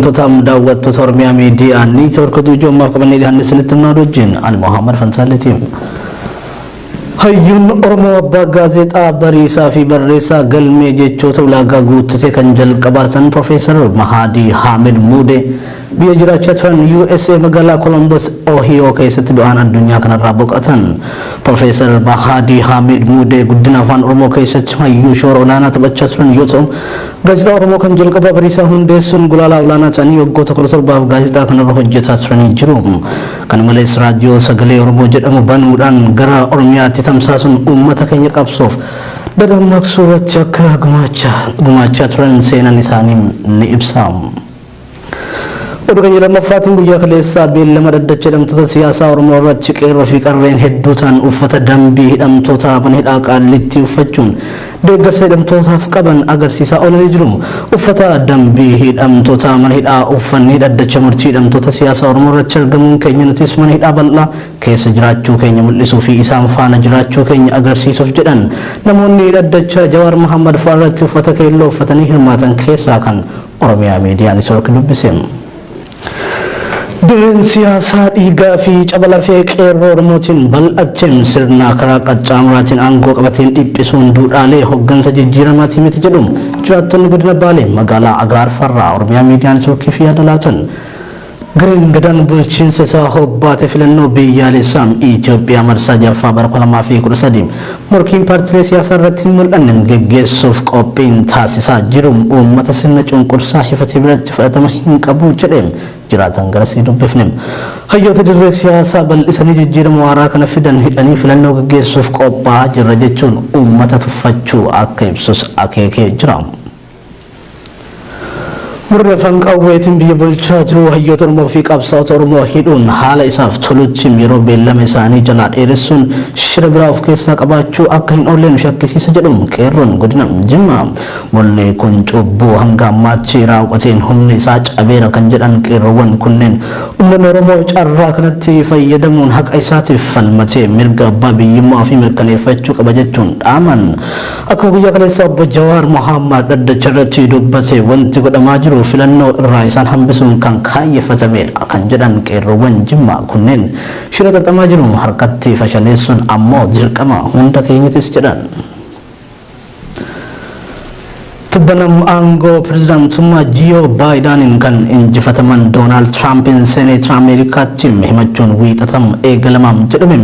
Totam daawwattoota Oromiyaa miidiyaa neetwoorkii Tuujoomaa qabannee dhiyaanne isinitti himnaa wajjin ani Muhammad Fansaaleetiin. Hayyuun Oromoo abbaa gaazexaa bariisaa fi barreessaa galmee jechoota ulaagaa guuttatee kan jalqabaatan Profeesar Mahadii Haamid Muudee biyya jiraachaa turan USA magaalaa Columbus Ohio keessatti du'aan addunyaa kanarraa boqotan. Profeesar Mahadii Haamid Muudee guddina afaan Oromoo keessatti hayyuu shoora olaanaa taphachaa turan yoo ta'u gaazexaa Oromoo kan jalqabaa bariisaa hundeessuun gulaalaa olaanaa ta'anii waggoota 17 gaazexaa kanarra hojjetaa turanii jiru. Kana malees raadiyoo sagalee Oromoo jedhamu banuudhaan gara Oromiyaatti tamsaasuun uummata keenya qabsoof dadammaqsuu irratti akka gumaachaa turan seenaan isaanii ni ibsa. Oduu lammaffaatiin guyyaa kaleessaa beellama dhaddacha hidhamtoota siyaasaa Oromoo irratti qeerroo fi qarreen hedduutaan uffata dambii hidhamtoota mana hidhaa Qaallitti uffachuun deeggarsa hidhamtootaaf qaban agarsiisaa oolanii jiru. Uffata dambii hidhamtoota mana hidhaa uffanni dhaddacha murtii hidhamtoota siyaasaa Oromoo irratti argamuun keenya nutis mana hidhaa bal'aa keessa jiraachuu keenya mul'isuu fi isaan faana jiraachuu keenya agarsiisuuf jedhan namoonni dhaddacha Jawaar Mohaammed fa'aa irratti uffata keelloo uffatanii hirmaatan keessaa kan Oromiyaa miidiyaa neetwoorkii dubbise. Dirreen siyaasaa dhiigaa fi cabalafee qeerroo Oromootiin bal'ateen sirna karaa qaxxaamuraatiin aangoo qabateen dhiphisuun duudhaalee hoggansa jijjiiramaati miti jedhu jiraattonni godina Baalee magaalaa Agaarfarraa Oromiyaa miidiyaa neetwoorkii fi yaada laatan. Gareen gadaan bulchiinsa isaa hobbaate filannoo biyyaalessaa Itoophiyaa marsaa jaffaa bara 2013 morkiin paartilee siyaasaa irratti mul'anne geggeessuuf qophiin taasisaa jiru uummata sirna cunqursaa hifatee biratti fudhatama hin qabu jedhee jiraatan garasii dubbifne. Hayyoota dirree siyaasaa bal'isanii jijjiirama waaraa kana fidan hidhanii filannoo geggeessuuf qophaa'aa jirra jechuun uummata tuffachuu akka ibsus akeekee jira. Murre fanqawweetiin biyya bulchaa jiru hayyoota Oromoo fi qabsaa'ota Oromoo hidhuun haala isaaf tolutti yeroo beellama isaanii jalaa dheeressuun shira biraa of keessaa qabaachuu akka hin oolleen shakkisiisa jedhu qeerroon godina Jimmaa. Mulli kun cubbuu hanga ammaatti raawwateen humni isaa cabeera kan jedhan qeerroowwan kunneen uummanni Oromoo carraa kanatti fayyadamuun haqa isaatiif falmatee mirga abbaa biyyummaa fi mirkaneeffachuu qaba jechuun dhaaman. Akkuma guyyaa kaleessaa obbo Jawaar Mohaammed dhaddacha irratti dubbate wanti godhamaa jiru filannoo irraa isaan hambisuun kan kaayyeffatamedha kan jedhan qeerroowwan Jimmaa kunneen shira xaxamaa jiru harkatti fashaleessuun ammoo dirqama hunda keenyatis jedhan. Tibbanam aangoo pirezidaantummaa Jiyo Baayidaniin kan injifataman Doonaald Tiraampiin seeneetira Ameerikaatti himachuun wiixatam eegalamaa jedhame.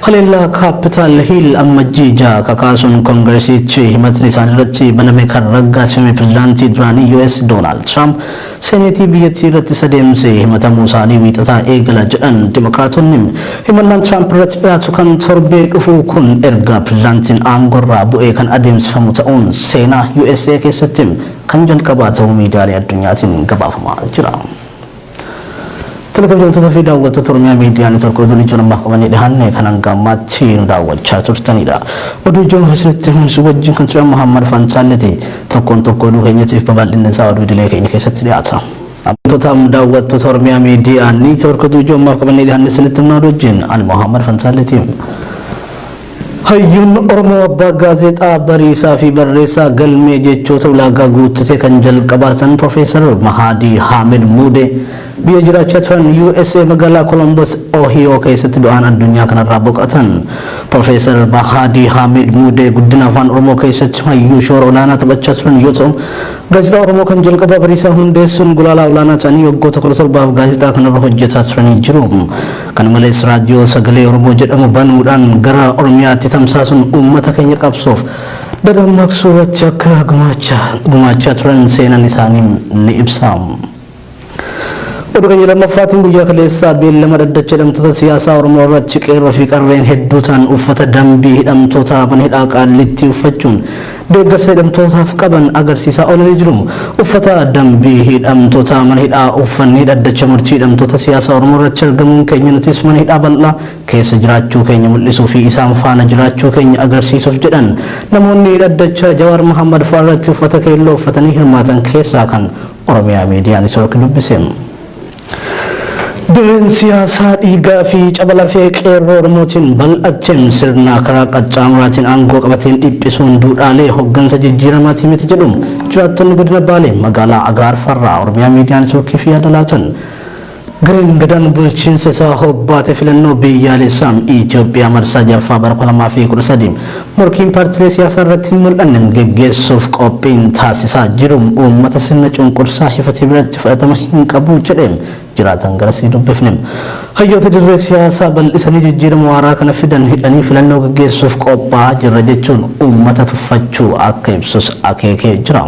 Haleellaa Kaapitaal Hiil ammajjiija kakaasuun koongireesichi himatni isaan irratti baname kan raggaasifame pirezidaantii duraanii US Doonaald Tiraamp seeneetii biyyattii irratti sadeemse himatamuu isaanii wiixataa eegala jedhan Dimokiraatonni. Himannaan Tiraamp irratti dhiyaatu kan torbee dhufu kun erga pirezidaantiin aangorraa bu'ee kan adeemsifamu ta'uun seenaa USA keessatti kan jalqabaa ta'uu miidiyaalee addunyaatiin gabaafamaa jira. Televizyoonota fi daawwattoota Oromiyaa miidiyaa neetwoorkii oduun ijoo namaaf qabannee dhiyaanne kan hanga ammaatti nu daawwachaa turtanidha. Oduu ijoo isinitti himsu wajjin kan turan Muhammad Fansaaleeti. Tokkoon tokkoo oduu keenyatiif babal'inni isaa oduu idilee keenya keessatti dhiyaata. Totam daawwattoota Oromiyaa miidiyaa neetwoorkii oduu ijoo namaaf qabannee dhiyaanne isinitti himnaa wajjin ani Muhammad Fansaaleeti. Hayyuun Oromoo abbaa gaazexaa bariisaa fi barreessaa galmee jechoota ulaagaa guuttatee kan jalqabaatan Profeesar Mahadii Haamid Muudee biyya jiraachaa turan USA magaalaa Columbus Ohio keessatti du'aan addunyaa kanarraa boqotan. Profeesar Mahadii Haamid Muudee guddina afaan Oromoo keessatti hayyuu shoora olaanaa taphachaa turan yoo ta'u gaazexaa Oromoo kan jalqabaa bariisaa hundeessuun gulaalaa olaanaa ta'anii waggoota 17 gaazexaa kanarra hojjetaa turanii jiru. Kana malees raadiyoo sagalee Oromoo jedhamu banuudhaan gara Oromiyaatti tamsaasuun uummata keenya qabsoof dadammaqsuu irratti akka gumaachaa turan seenaan isaanii ni ibsa. Oduu lammaffaatiin guyyaa kaleessaa beellama dhaddacha hidhamtoota siyaasaa Oromoo irratti qeerroo fi qarreen hedduutaan uffata dambii hidhamtoota mana hidhaa Qaallitti uffachuun deeggarsa hidhamtootaaf qaban agarsiisaa oolanii jiru. Uffata dambii hidhamtoota mana hidhaa uffanni dhaddacha murtii hidhamtoota siyaasaa Oromoo irratti argamuun keenya nutis mana hidhaa bal'aa keessa jiraachuu keenya mul'isuu fi isaan faana jiraachuu keenya agarsiisuuf jedhan namoonni dhaddacha Jawaar Mohaammed fa'aa irratti uffata keelloo uffatanii hirmaatan keessaa kan Oromiyaa miidiyaa neetwoorkii dubbise. Dirreen siyaasaa dhiigaa fi cabalafee qeerroo Oromootiin bal'achuun sirna karaa qaxxaamuraatiin aangoo qabateen dhiphisuun duudhaalee hooggansa jijjiiramaatii miti jedhu jiraattonni godina Baalee magaalaa Agaarfarraa Oromiyaa Miidiyaa Neetwoorkii fi yaada laatan. Gareen gadaan bulchiinsa isaa hobbaate filannoo biyyaalessaa Itoophiyaa marsaa jaffaa bara 2013 morkiin paartiilee siyaasaa irratti hin mul'anne geggeessuuf qophiin taasisaa jiru uummata sirna cunqursaa hifatee biratti fudhatama hin qabu jedhe jiraatan garasii dubbifne. Hayyoota dirree siyaasaa bal'isanii jijjiirama waaraa kana fidan hidhanii filannoo geggeessuuf qophaa'aa jirra jechuun uummata tuffachuu akka ibsus akeekee jira.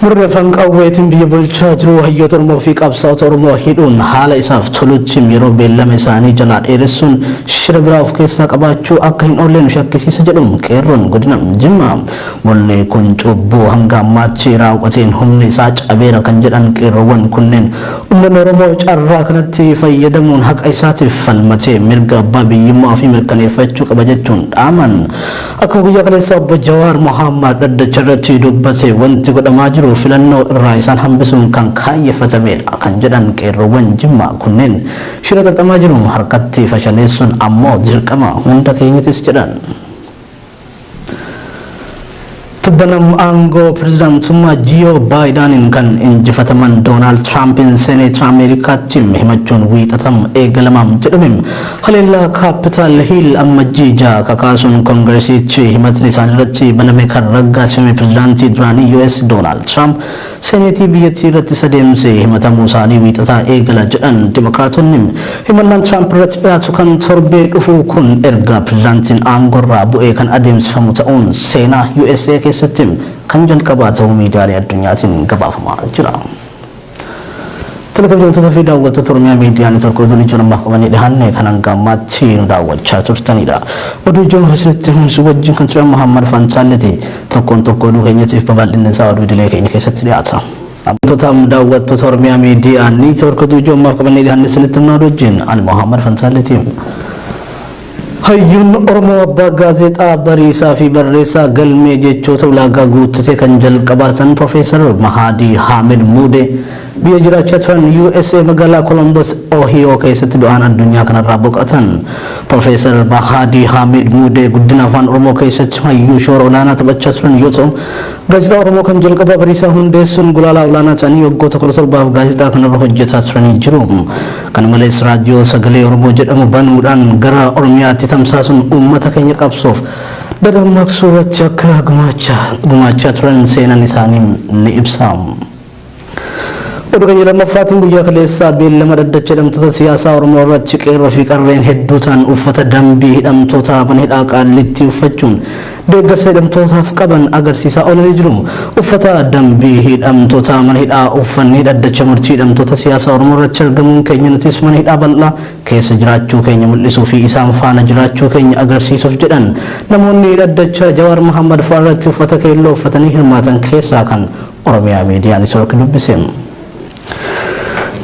Murre fanqawweetiin biyya bulchaa jiru hayyoota Oromoo fi qabsaa'ota Oromoo hidhuun haala isaaf tolutti yeroo beellama isaanii jalaa dheeressuun shira biraa of keessaa qabaachuu akka hin oolleen shakkisiisa jedhu qeerroon godina Jimmaa. Mul'ee kun cubbuu hanga ammaatti raawwateen humni isaa cabeera kan jedhan qeerroowwan kunneen uummanni Oromoo carraa kanatti fayyadamuun haqa isaatiif falmatee mirga abbaa biyyummaa fi mirkaneeffachuu qaba jechuun dhaaman. Akkuma guyyaa kaleessaa obbo Jawaar Mohaammed dhaddacha irratti dubbate wanti godhamaa jiru filannoo irraa isaan hambisuun kan kaayeffatamedha kan jedhan qeerroowwan Jimmaa kunneen shira xaxamaa jiru harkatti fashaleessuun ammoo dirqama hunda keenyatis jedhan. Tibbanam aangoo pirezidaantummaa Joo Baayidaniin kan injifataman Doonaald Tiraampiin Seneetara Ameerikaatti himachuun wiixatam eegalamaan jedhame haleellaa Kaapitaal Hiil ammajjii ja'a kakaasuun koongireesichi himatni isaan irratti baname kan raggaasifame pirezidaantii duraanii US Doonaald Tiraamp seneetii biyyattii irratti sadeemsee himatamuu isaanii wiixataa eegala jedhan Dimokiraatonni. Himannaan Tiraamp irratti dhiyaatu kan torbee dhufuu kun erga pirezidaantiin aangorraa bu'ee kan adeemsifamu ta'uun seenaa USA keessatti kan jalqabaa ta'uu miidiyaalee addunyaatiin gabaafamaa jira. Televizyinota fi daawwattoota Oromiyaa Miidiyaa Neetwoorkii oduun ijoo namaaf qabanii dhiyaanne kan hanga ammaatti nu daawwachaa turtanidha. Oduu ijoo asirratti humsi wajjin kan turan Muhammad Fantaaleti tokkoon tokko oduu keenyatiif babal'inni isaa oduu idilee keenya keessatti dhiyaata. Daawwattoota Oromiyaa Miidiyaa Neetwoorkii oduu ijoo namaaf qabanii dhiyaanne sinitti himnaa wajjin ani Muhammad Fantaaleti. Hayyuun Oromoo abbaa gaazexaa bariisaa fi barreessaa galmee jechoota ulaagaa guuttatee kan jalqabaatan Profeesar Mahadii Haamid Muude biyya jiraachaa turan USA magaalaa Columbus Ohio keessatti du'aan addunyaa kanarraa boqotan. Profeesar Mahadii Haamid Muude guddina afaan Oromoo keessatti hayyuu shoora olaanaa taphachaa turan yoo ta'u gaazexaa Oromoo kan jalqabaa bariisaa hundeessuun gulaalaa olaanaa ta'anii waggoota 17 gaazexaa kanarra hojjetaa turanii jiru. Kana malees raadiyoo sagalee Oromoo jedhamu banuudhaan gara Oromiyaatti tamsaasuun uummata keenya qabsoof dadammaqsuu irratti akka gumaachaa turan seenaan isaanii ni ibsa. Oduu keenya lammaffaatiin guyyaa kaleessaa beellama dhaddacha hidhamtoota siyaasaa Oromoo irratti qeerroo fi qarreen hedduu ta'an uffata dambii hidhamtoota mana hidhaa Qaallitti uffachuun deeggarsa hidhamtootaaf qaban agarsiisaa oolanii jiru. Uffata dambii hidhamtoota mana hidhaa uffanni dhaddacha murtii hidhamtoota siyaasaa Oromoo irratti argamuun keenya nutis mana hidhaa bal'aa keessa jiraachuu keenya mul'isuu fi isaan faana jiraachuu keenya agarsiisuuf jedhan namoonni dhaddacha Jawaar Mohaammed fa'aa irratti uffata keelloo uffatanii hirmaatan keessaa kan Oromiyaa Miidiyaa Neetwoorkii dubbise.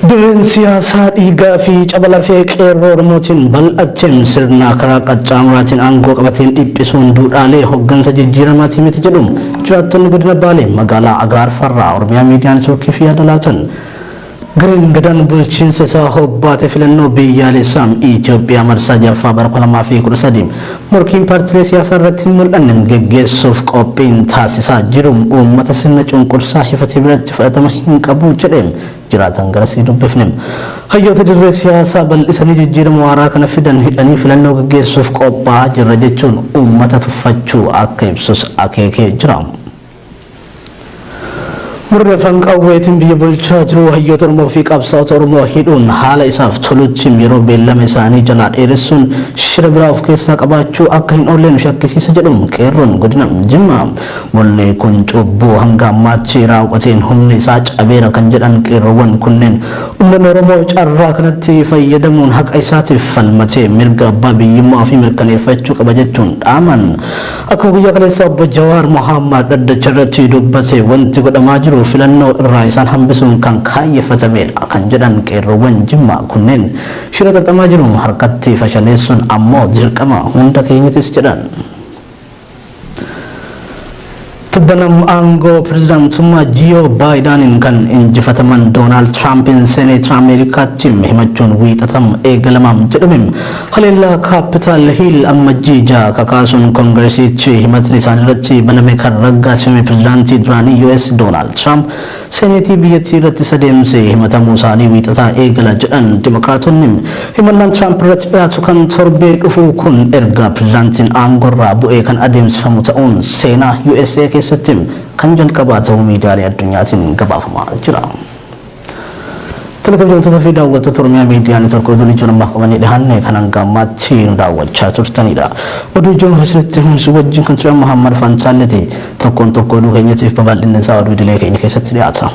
Dirreen siyaasaa dhiigaa fi cabalafee qeerroo Oromootiin bal'achuun sirna karaa qaxxaamuraatiin aangoo qabateen dhiphisuun duudhaalee hooggansa jijjiiramaatii miti jedhu jiraattonni godina Baalee magaalaa Agaarfarraa Oromiyaa Miidiyaa Neetwoorkii fi yaada laatan. Gareen gadaan bulchiinsa isaa hobbaate filannoo biyyaalessaa Itoophiyaa marsaa jaffaa bara 2013 morkiin paartiilee siyaasaa irratti hin mul'anne geggeessuuf qophiin taasisaa jiru uummata sirna cunqursaa hifatee biratti fudhatama hin qabu jedhe jiraatan garasii dubbifne. Hayyoota dirree siyaasaa bal'isanii jijjiirama waaraa kana fidan hidhanii filannoo geggeessuuf qophaa'aa jirra jechuun uummata tuffachuu akka ibsus akeekee jira. Murre fanqawweetiin biyya bulchaa jiru hayyoota Oromoo fi qabsaa'ota Oromoo hidhuun haala isaaf tolutti yeroo beellama isaanii jalaa dheeressuun shira biraa of keessaa qabaachuu akka hin oolleen shakkisiisa jedhu qeerroon godina Jimmaa. Mul'ee kun cubbuu hanga ammaatti raawwateen humni isaa cabeera kan jedhan qeerroowwan kunneen uummanni Oromoo carraa kanatti fayyadamuun haqa isaatiif falmatee mirga abbaa biyyummaa fi mirkaneeffachuu qaba jechuun dhaaman. Akkuma guyyaa kaleessaa obbo Jawaar Mohaammed dhaddacha irratti dubbate wanti godhamaa jiru filannoo irraa isaan hambisuun kan kaayeffatamedha kan jedhan qeerroowwan Jimmaa kunneen shira xaxamaa jiru harkatti fashaleessuun ammoo dirqama hunda keenyatis jedhan. Tibbanam aangoo pirezidaantummaa Jiyo Baayidaniin kan injifataman Doonaald Tiraampiin Seneetira Ameerikaatti himachuun wiixatam eegalamaan jedhame haleellaa kaapitaal hiil ammajjii ja'a kakaasuun koongireesichi himatni isaan irratti baname kan raggaasifame pirezidaantii duraanii US Doonaald Tiraamp seneetii biyyattii irratti sadeemse himatamuu isaanii wiixataa eegala jedhan Dimokiraatonni himannaan Tiraamp irratti dhiyaatu kan torbee dhufu kun erga pirezidaantiin aangorraa bu'ee kan adeemsifamu ta'uun seenaa USA keessatti kan jalqabaa ta'uu miidiyaalee addunyaatiin gabaafamaa jira. Televizyoonota fi daawwattoota Oromiyaa Miidiyaa Neetwoork oduun ijoo namaaf qabanii dhiyaanne kan hanga ammaatti nu daawwachaa turtanidha. Oduu ijoo asirratti himsu wajjin kan ture Muhammad Fantaalleti tokkoon tokkoo oduu keenyatiif babal'inni isaa oduu idilee keenya keessatti dhiyaata.